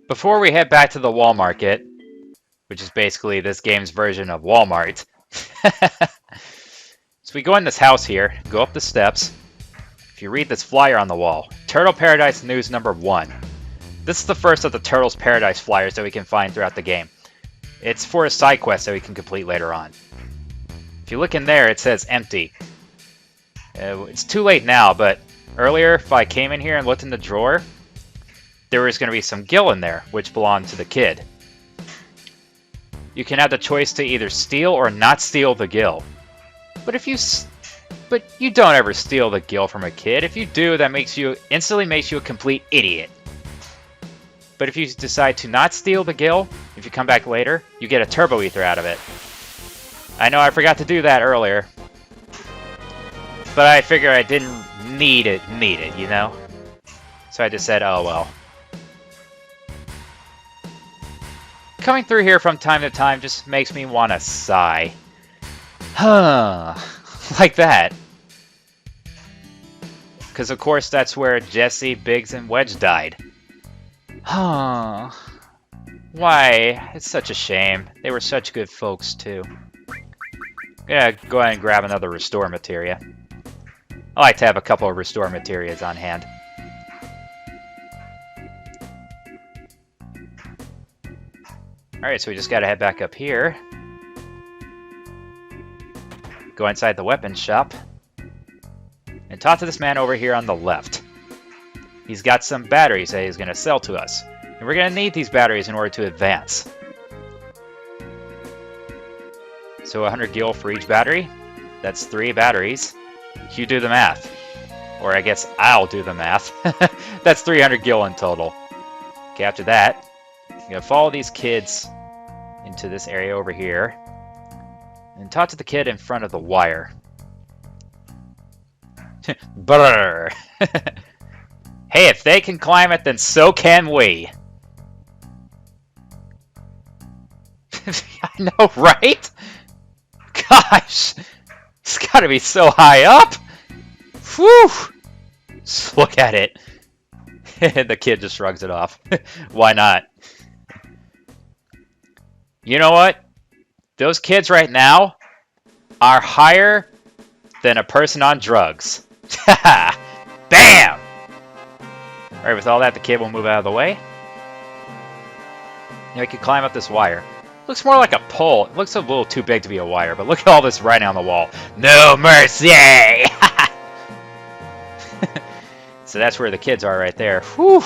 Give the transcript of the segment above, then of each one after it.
Before we head back to the Wall Market, which is basically this game's version of Walmart. So we go in this house here, go up the steps. If you read this flyer on the wall, Turtle Paradise News number 1. This is the first of the Turtles Paradise flyers that we can find throughout the game. It's for a side quest that we can complete later on. If you look in there, it says empty. It's too late now, but earlier, if I came in here and looked in the drawer, there was going to be some gill in there, which belonged to the kid. You can have the choice to either steal or not steal the gill. But you don't ever steal the gill from a kid. If you do, that instantly makes you a complete idiot. But if you decide to not steal the gill, if you come back later, you get a turbo ether out of it. I know I forgot to do that earlier, but I figured I didn't need it, you know? So I just said, oh well. Coming through here from time to time just makes me want to sigh. Huh. Like that. Because of course that's where Jesse, Biggs, and Wedge died. Huh. Why? It's such a shame. They were such good folks too. Yeah, go ahead and grab another restore materia. I like to have a couple of restore materias on hand. Alright, so we just gotta head back up here. Go inside the weapons shop. And talk to this man over here on the left. He's got some batteries that he's gonna sell to us. And we're gonna need these batteries in order to advance. So 100 gil for each battery. That's 3 batteries. You do the math. Or I guess I'll do the math. That's 300 gil in total. Okay, after that, I'm gonna follow these kids into this area over here and talk to the kid in front of the wire. Brrr. Hey, if they can climb it, then so can we. I know, right? Gosh, it's gotta be so high up. Whew. Just look at it. The kid just shrugs it off. Why not? You know what? Those kids right now are higher than a person on drugs. Bam! Alright, with all that, the kid will move out of the way. Now we can climb up this wire. Looks more like a pole. It looks a little too big to be a wire, but look at all this writing on the wall. No mercy! So that's where the kids are right there. Whew!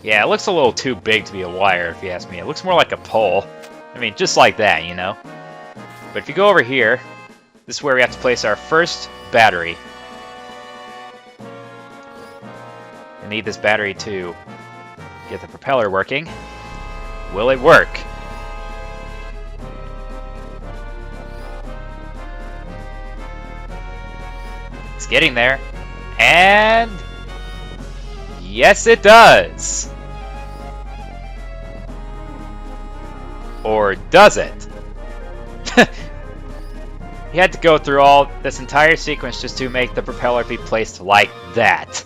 Yeah, it looks a little too big to be a wire, if you ask me. It looks more like a pole. I mean, just like that, you know? But if you go over here, this is where we have to place our first battery. I need this battery to get the propeller working. Will it work? It's getting there. And yes, it does. Or does it? You had to go through all this entire sequence just to make the propeller be placed like that.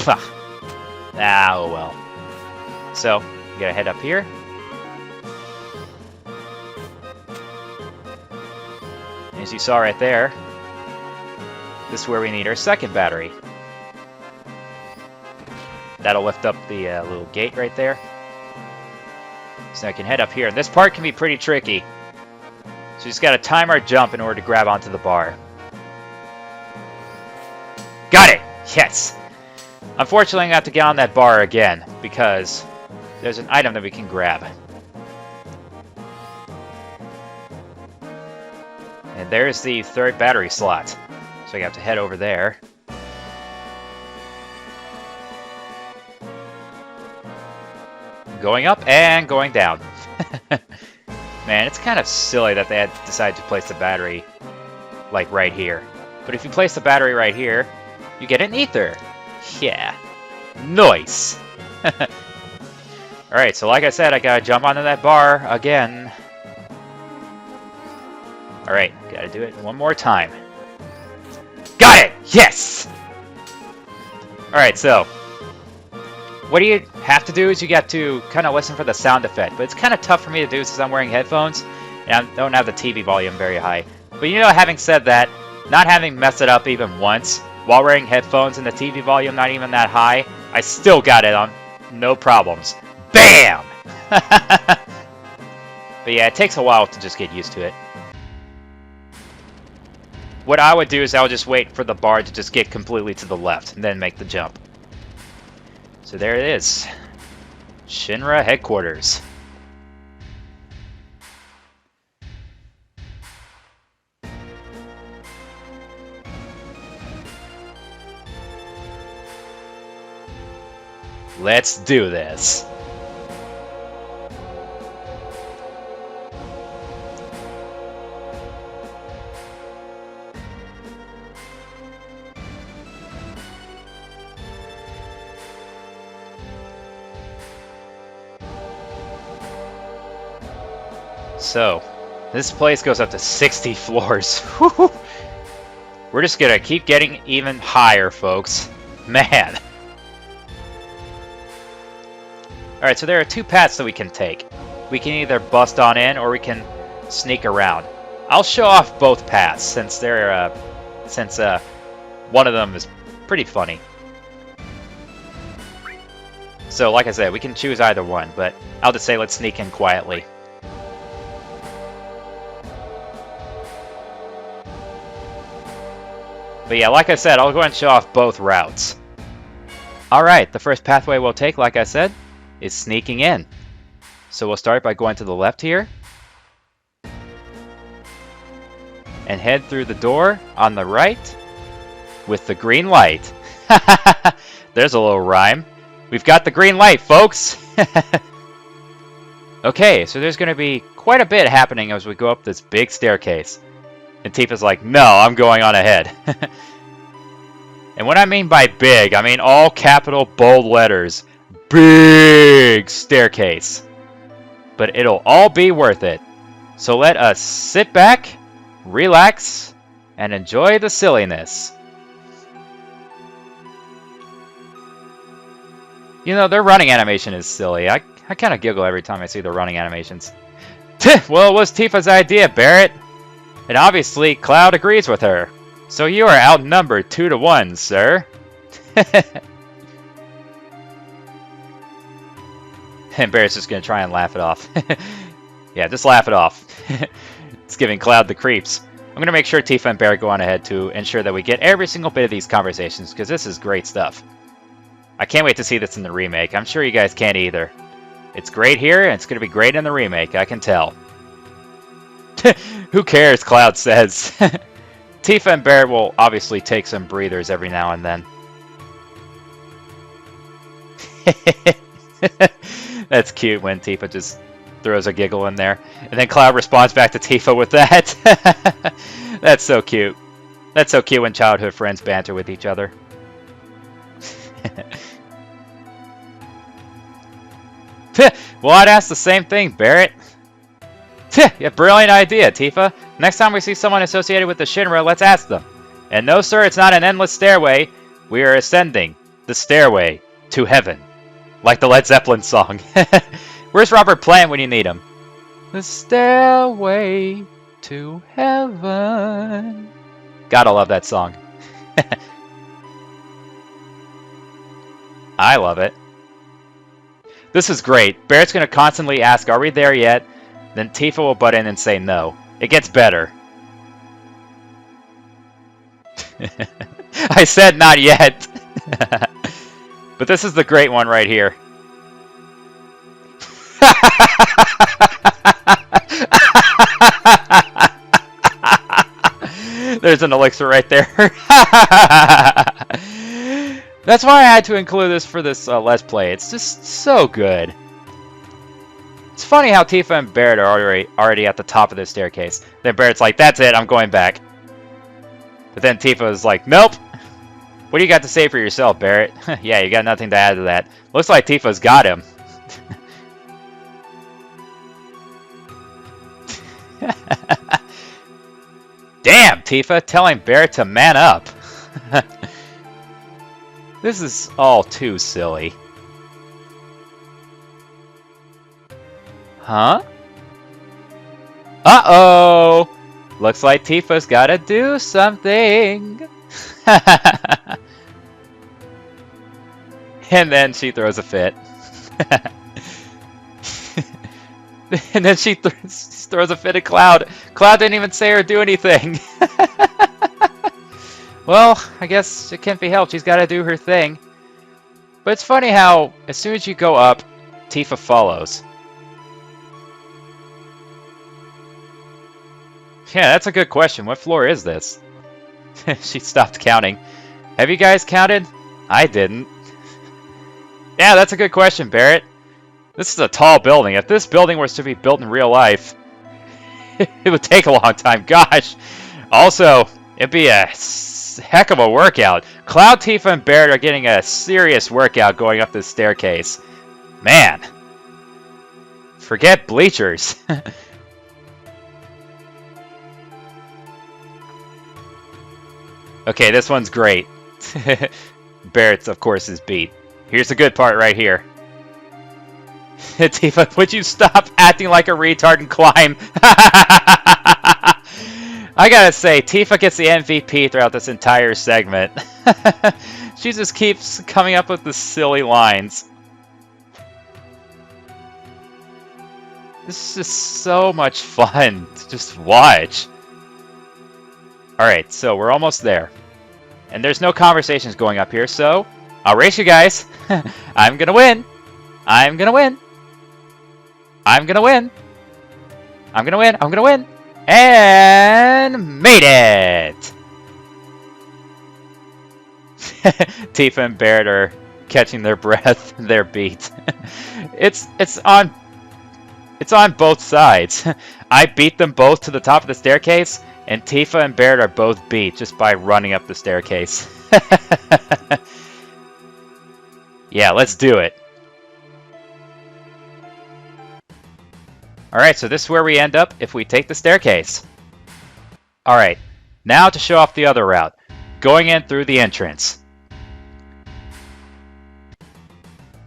Ah, oh well. So, we gotta head up here. And as you saw right there, this is where we need our second battery. That'll lift up the little gate right there. So I can head up here. And this part can be pretty tricky. So you just gotta time our jump in order to grab onto the bar. Got it! Yes! Unfortunately, I'm gonna have to get on that bar again, because there's an item that we can grab. And there's the third battery slot. So I have to head over there. Going up and going down. Man, it's kind of silly that they had decided to place the battery, like, right here. But if you place the battery right here, you get an ether. Yeah. Nice. Alright, so like I said, I gotta jump onto that bar again. Alright, gotta do it one more time. Got it! Yes! Alright, so what you have to do is you got to kind of listen for the sound effect. But it's kind of tough for me to do since I'm wearing headphones and I don't have the TV volume very high. But you know, having said that, not having messed it up even once while wearing headphones and the TV volume not even that high, I still got it on no problems. BAM! But yeah, it takes a while to just get used to it. What I would do is I would just wait for the bar to just get completely to the left and then make the jump. So there it is. Shinra headquarters. Let's do this. So, this place goes up to 60 floors. We're just gonna keep getting even higher, folks. Man. Alright, so there are two paths that we can take. We can either bust on in, or we can sneak around. I'll show off both paths, since they're, one of them is pretty funny. So, like I said, we can choose either one, but I'll just say let's sneak in quietly. But yeah, like I said, I'll go ahead and show off both routes. Alright, the first pathway we'll take, like I said, is sneaking in. So we'll start by going to the left here. And head through the door on the right with the green light. There's a little rhyme. We've got the green light, folks! Okay, so there's going to be quite a bit happening as we go up this big staircase. And Tifa's like, no, I'm going on ahead. And what I mean by big, I mean all capital bold letters. Big staircase. But it'll all be worth it. So let us sit back, relax, and enjoy the silliness. You know, their running animation is silly. I kind of giggle every time I see the running animations. Well, it was Tifa's idea, Barrett. And obviously, Cloud agrees with her. So you are outnumbered 2 to 1, sir. And Barrett's just going to try and laugh it off. Yeah, just laugh it off. It's giving Cloud the creeps. I'm going to make sure Tifa and Barrett go on ahead to ensure that we get every single bit of these conversations, because this is great stuff. I can't wait to see this in the remake. I'm sure you guys can't either. It's great here, and it's going to be great in the remake, I can tell. Who cares, Cloud says. Tifa and Barrett will obviously take some breathers every now and then. That's cute when Tifa just throws a giggle in there. And then Cloud responds back to Tifa with that. That's so cute. That's so cute when childhood friends banter with each other. Well, I'd ask the same thing, Barrett. Yeah, brilliant idea, Tifa. Next time we see someone associated with the Shinra, let's ask them. And no, sir, it's not an endless stairway. We are ascending the stairway to heaven. Like the Led Zeppelin song. Where's Robert Plant when you need him? The stairway to heaven. Gotta love that song. I love it. This is great. Barrett's going to constantly ask, are we there yet? Then Tifa will butt in and say no. It gets better. I said not yet. But this is the great one right here. There's an elixir right there. That's why I had to include this for this Let's Play. It's just so good. It's funny how Tifa and Barrett are already at the top of the staircase. Then Barrett's like, that's it, I'm going back. But then Tifa is like, nope. What do you got to say for yourself, Barrett? Yeah, you got nothing to add to that. Looks like Tifa's got him. Damn, Tifa, telling Barrett to man up. This is all too silly. Huh? Uh-oh! Looks like Tifa's gotta do something! And then she throws a fit. And then she throws a fit at Cloud. Cloud didn't even say or do anything. Well, I guess it can't be helped. She's gotta do her thing. But it's funny how, as soon as you go up, Tifa follows. Yeah, that's a good question. What floor is this? She stopped counting. Have you guys counted? I didn't. Yeah, that's a good question, Barrett. This is a tall building. If this building was to be built in real life, it would take a long time. Gosh. Also, it'd be a heck of a workout. Cloud, Tifa, and Barrett are getting a serious workout going up this staircase. Man. Forget bleachers. Okay, this one's great. Barrett's, of course, is beat. Here's the good part right here. Tifa, would you stop acting like a retard and climb? I gotta say, Tifa gets the MVP throughout this entire segment. She just keeps coming up with the silly lines. This is just so much fun to just watch. Alright, so we're almost there. And there's no conversations going up here, so I'll race you guys. I'm gonna win. I'm gonna win. I'm gonna win. I'm gonna win. I'm gonna win. And made it! Tifa and Barrett are catching their breath, their beat. It's on both sides. I beat them both to the top of the staircase, and Tifa and Barrett are both beat just by running up the staircase. Yeah, let's do it. Alright, so this is where we end up if we take the staircase. Alright, now to show off the other route. Going in through the entrance.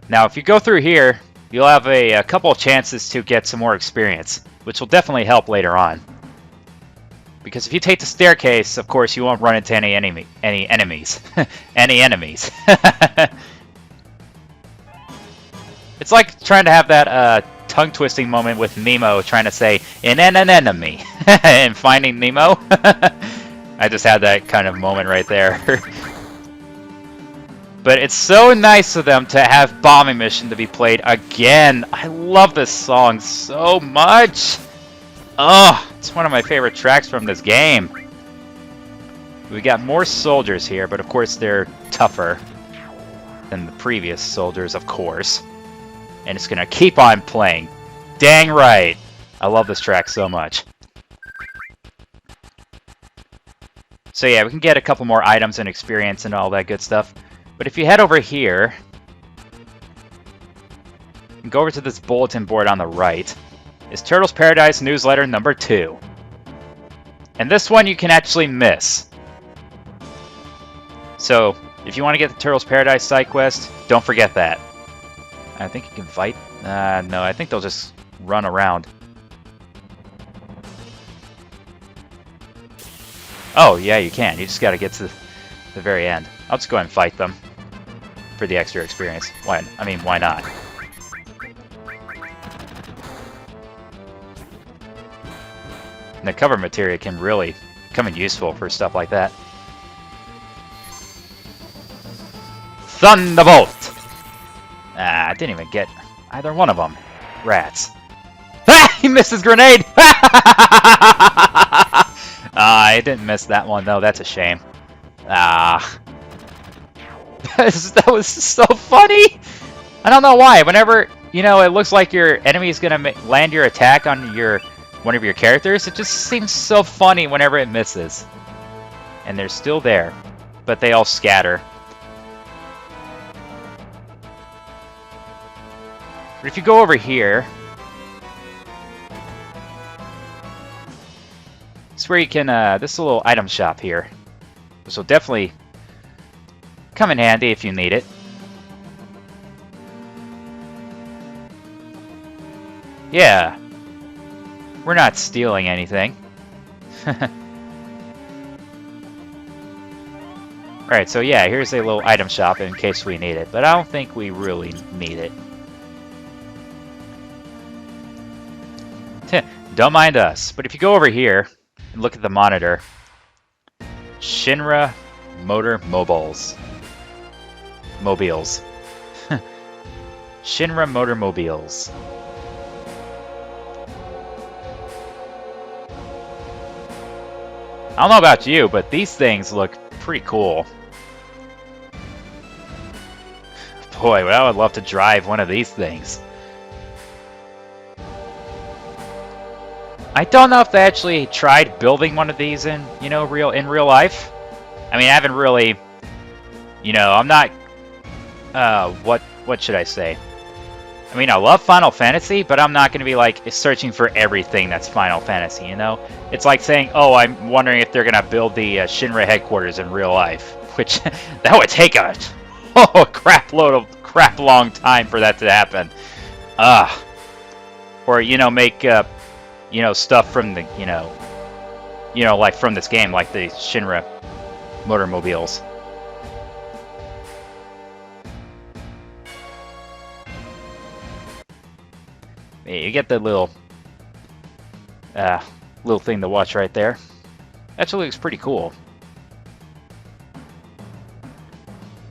Now, if you go through here, you'll have a couple of chances to get some more experience, which will definitely help later on. Because if you take the staircase, of course, you won't run into any enemies. Any enemies. It's like trying to have that tongue-twisting moment with Nemo trying to say, an enemy, and finding Nemo. I just had that kind of moment right there. But it's so nice of them to have Bombing Mission to be played again. I love this song so much. Oh, it's one of my favorite tracks from this game. We got more soldiers here, but of course they're tougher than the previous soldiers, of course. And it's gonna keep on playing. Dang right. I love this track so much. So yeah, we can get a couple more items and experience and all that good stuff. But if you head over here, and go over to this bulletin board on the right, is Turtles Paradise Newsletter number 2. And this one you can actually miss. So, if you want to get the Turtles Paradise side quest, don't forget that. I think you can fight. No, I think they'll just run around. Oh, yeah, you can. You just gotta get to the very end. I'll just go ahead and fight them for the extra experience. Why not? And the cover material can really come in useful for stuff like that. Thunderbolt! I didn't even get either one of them. Rats. Ah! He missed his grenade! I didn't miss that one, though. That's a shame. Ah. That was so funny! I don't know why. Whenever, you know, it looks like your enemy is going to land your attack on one of your characters, it just seems so funny whenever it misses. And they're still there, but they all scatter. But if you go over here, it's where you can, this little item shop here. This will definitely come in handy if you need it. Yeah. We're not stealing anything. Alright, so yeah, here's a little item shop in case we need it, but I don't think we really need it. Don't mind us, but if you go over here and look at the monitor, Shinra Motor Mobiles. Shinra Motor Mobiles. I don't know about you, but these things look pretty cool. Boy, I would love to drive one of these things. I don't know if they actually tried building one of these in, real life. I mean, I haven't really, I'm not, what should I say? I mean, I love Final Fantasy, but I'm not going to be, like, searching for everything that's Final Fantasy, It's like saying, oh, I'm wondering if they're going to build the Shinra headquarters in real life, which, that would take a crap long time for that to happen. Or, make, stuff from the, like from this game, like the Shinra Motormobiles. You get the little thing to watch right there. Actually looks pretty cool.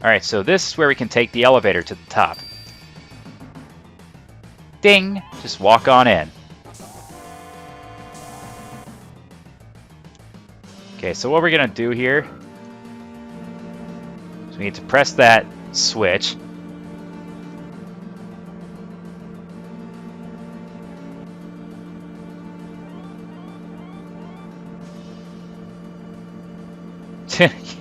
Alright, so this is where we can take the elevator to the top. Ding! Just walk on in. Okay, so what we're going to do here is we need to press that switch.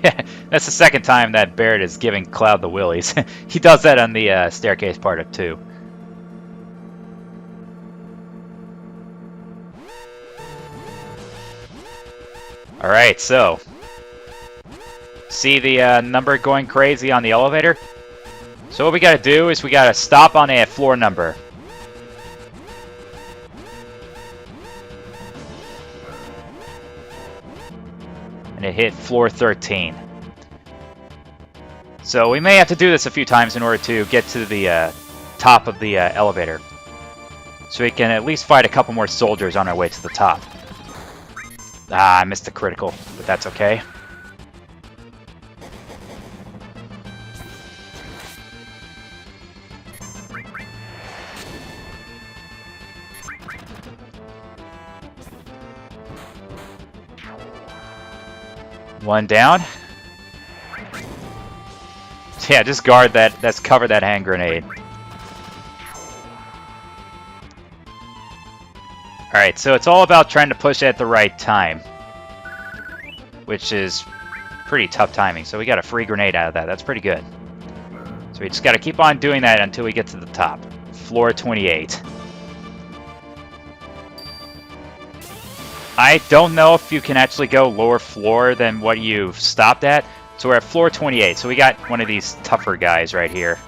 Yeah, that's the second time that Barrett is giving Cloud the willies. He does that on the staircase part of 2. Alright, so see the number going crazy on the elevator? So what we gotta do is we gotta stop on a floor number. And it hit floor 13. So we may have to do this a few times in order to get to the top of the elevator. So we can at least fight a couple more soldiers on our way to the top. Ah, I missed the critical, but that's okay. One down. Yeah, just guard that. Let's cover that hand grenade. Alright, so it's all about trying to push at the right time, which is pretty tough timing. So we got a free grenade out of that. That's pretty good. So we just got to keep on doing that until we get to the top. Floor 28. I don't know if you can actually go lower floor than what you've stopped at. So we're at floor 28. So we got one of these tougher guys right here.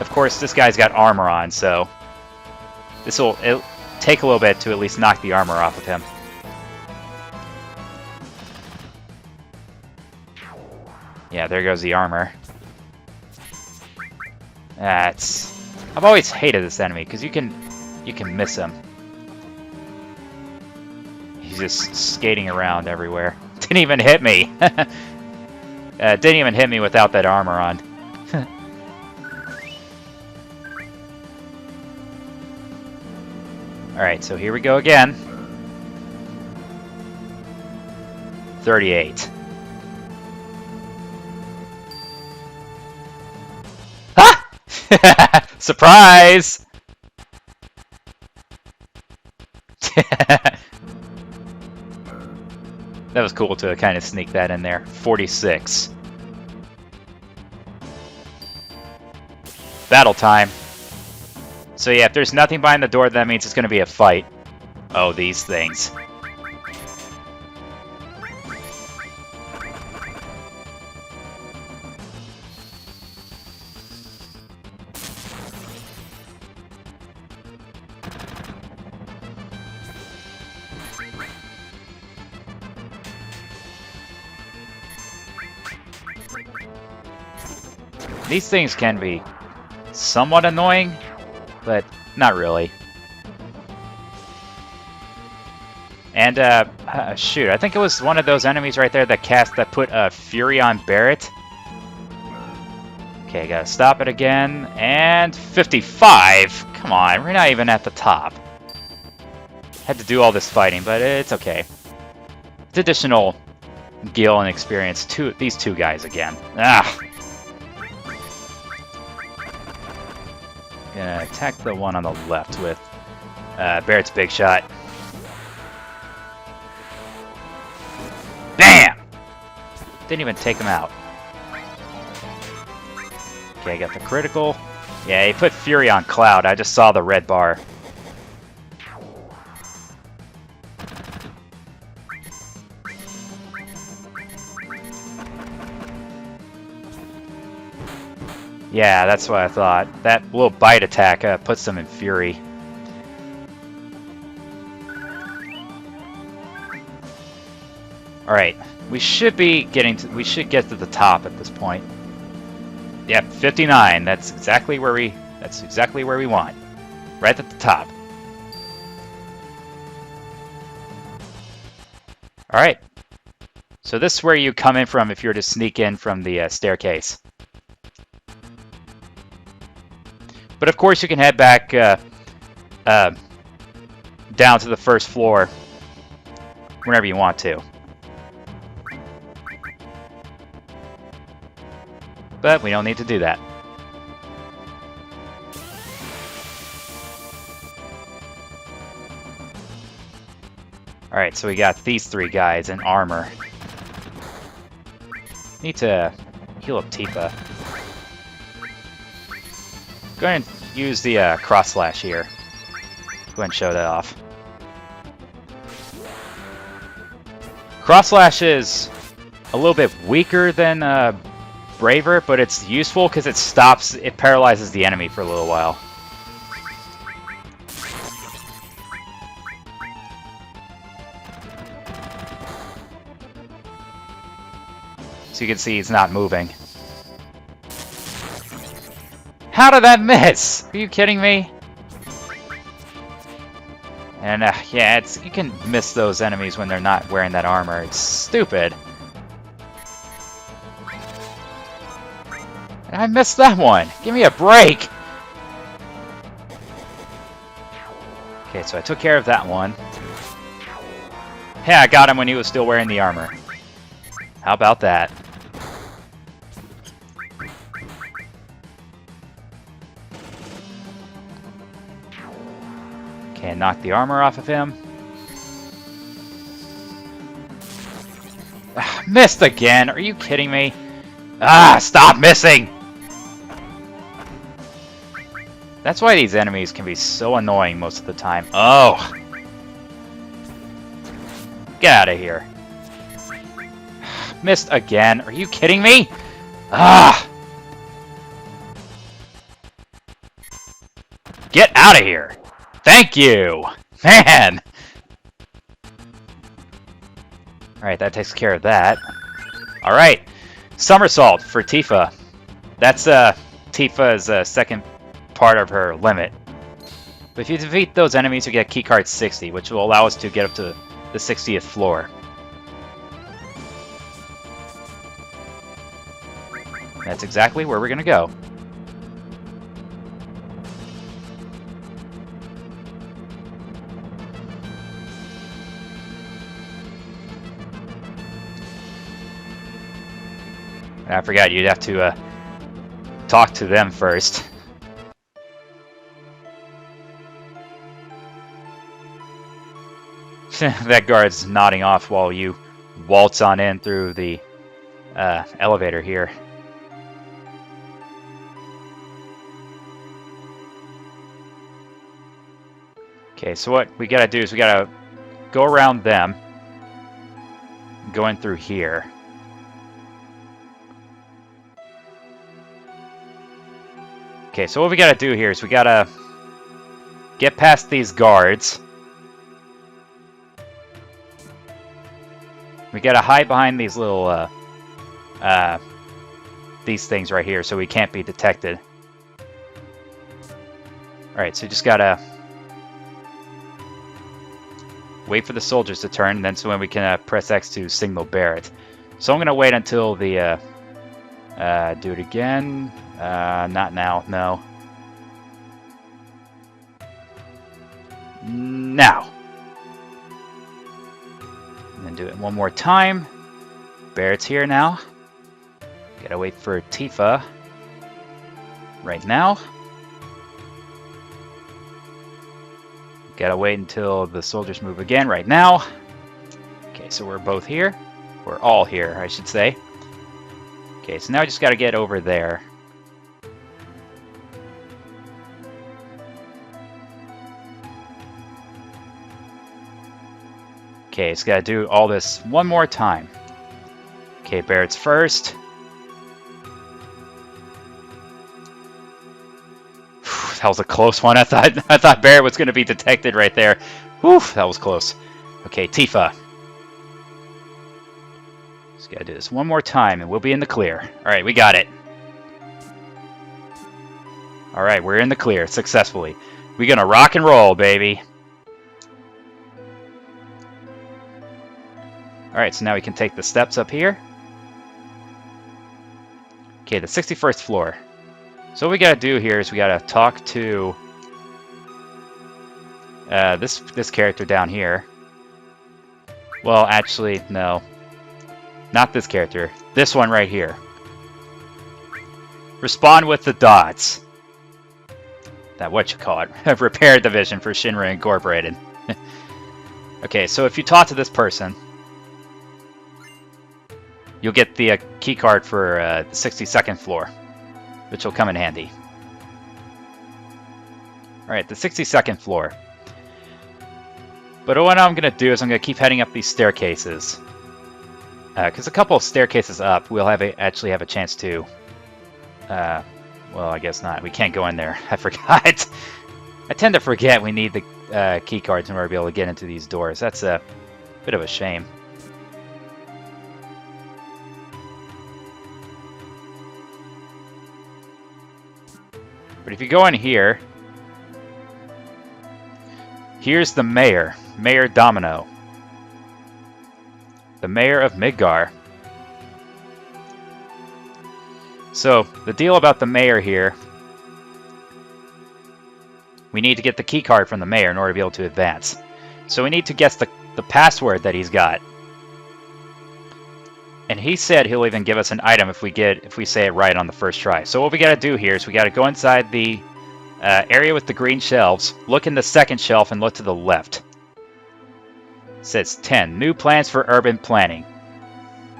Of course, this guy's got armor on, so it'll take a little bit to at least knock the armor off of him. Yeah, there goes the armor. I've always hated this enemy because you can miss him. He's just skating around everywhere. Didn't even hit me. Didn't even hit me without that armor on. Alright, so here we go again. 38. Ha! Surprise! That was cool to kind of sneak that in there. 46. Battle time. So yeah, if there's nothing behind the door, that means it's going to be a fight. Oh, these things. These things can be somewhat annoying, but not really. And, shoot, I think it was one of those enemies right there that put Fury on Barrett. Okay, gotta stop it again. And 55! Come on, we're not even at the top. Had to do all this fighting, but it's okay. It's additional gil and experience. These two guys again. Ah! Gonna attack the one on the left with Barrett's big shot. Bam! Didn't even take him out. Okay, I got the critical. Yeah, he put Fury on Cloud. I just saw the red bar. Yeah, that's what I thought. That little bite attack puts them in Fury. Alright, we should get to the top at this point. Yep, 59. That's exactly where we want. Right at the top. Alright. So this is where you come in from if you were to sneak in from the staircase. But of course you can head back down to the first floor whenever you want to. But we don't need to do that. Alright, so we got these three guys in armor. Need to heal up Tifa. Go ahead and use the cross slash here. Go ahead and show that off. Cross slash is a little bit weaker than Braver, but it's useful because it paralyzes the enemy for a little while. So you can see he's not moving. How did that miss? Are you kidding me? And yeah, you can miss those enemies when they're not wearing that armor. It's stupid. And I missed that one. Give me a break. Okay, so I took care of that one. Yeah, I got him when he was still wearing the armor. How about that? Okay, knock the armor off of him. Missed again. Are you kidding me? Ah, stop missing! That's why these enemies can be so annoying most of the time. Oh! Get out of here. Missed again. Are you kidding me? Ah! Get out of here! Thank you! Man! Alright, that takes care of that. Alright. Somersault for Tifa. That's Tifa's second part of her limit. But if you defeat those enemies, you get keycard 60, which will allow us to get up to the 60th floor. That's exactly where we're going to go. I forgot you'd have to talk to them first. That guard's nodding off while you waltz on in through the elevator here. Okay, so what we gotta do is we gotta go around them, go in through here. Okay, so what we gotta do here is we gotta get past these guards. We gotta hide behind these little these things right here, so we can't be detected. Alright, so you just gotta wait for the soldiers to turn, and then so when we can press X to signal Barrett. So I'm gonna wait until the do it again. Not now, no. Now. And then do it one more time. Barrett's here now. Gotta wait for Tifa right now. Gotta wait until the soldiers move again right now. Okay, so we're both here. We're all here, I should say. Okay, so now I just gotta get over there. Okay, just gotta do all this one more time. Okay, Barrett's first. That was a close one. I thought Barrett was gonna be detected right there. Whew, that was close. Okay, Tifa. Just gotta do this one more time and we'll be in the clear. Alright, we got it. Alright, we're in the clear successfully. We're gonna rock and roll, baby. Alright, so now we can take the steps up here. Okay, the 61st floor. So what we gotta do here is we gotta talk to this character down here. Well, actually, no. Not this character. This one right here. Respond with the dots. That whatchamacallit. Repair division for Shinra Incorporated. Okay, so if you talk to this person, you'll get the key card for the 62nd floor, which will come in handy. Alright, the 62nd floor. But what I'm going to do is I'm going to keep heading up these staircases. Because a couple of staircases up, we'll actually have a chance to... well, I guess not. We can't go in there. I forgot. I tend to forget we need the key cards in order to be able to get into these doors. That's a bit of a shame. But if you go in here, here's the mayor, Mayor Domino. The mayor of Midgar. So, the deal about the mayor here, we need to get the key card from the mayor in order to be able to advance. So we need to guess the password that he's got. And he said he'll even give us an item if we say it right on the first try. So what we gotta do here is we gotta go inside the area with the green shelves, look in the second shelf, and look to the left. It says 10, new plans for urban planning.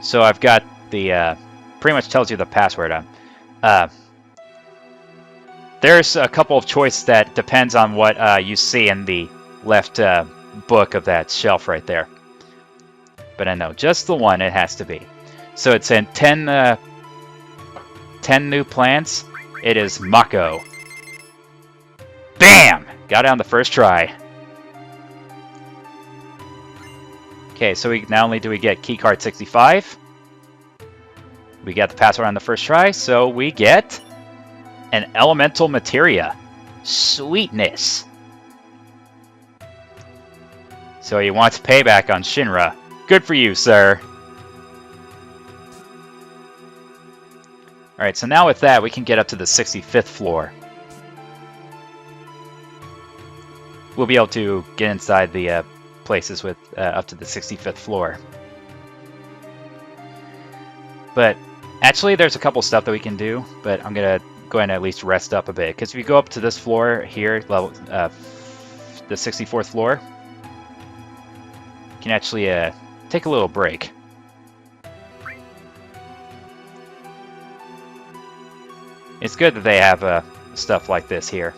So I've got the, pretty much tells you the password. There's a couple of choices that depends on what you see in the left book of that shelf right there. But I know just the one it has to be. So it's in 10 new plants. It is Mako. Bam! Got it on the first try. Okay, so not only do we get keycard 65, we got the password on the first try, so we get an elemental materia. Sweetness. So he wants payback on Shinra. Good for you, sir. Alright, so now with that, we can get up to the 65th floor. We'll be able to get inside the places with up to the 65th floor. But actually, there's a couple stuff that we can do, but I'm going to go ahead and at least rest up a bit. Because if you go up to this floor here, level the 64th floor, you can actually take a little break. It's good that they have stuff like this here,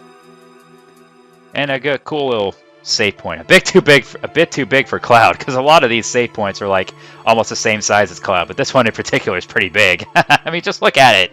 and a good, cool little save point. A bit too big for Cloud, because a lot of these save points are like almost the same size as Cloud, but this one in particular is pretty big. I mean, just look at it.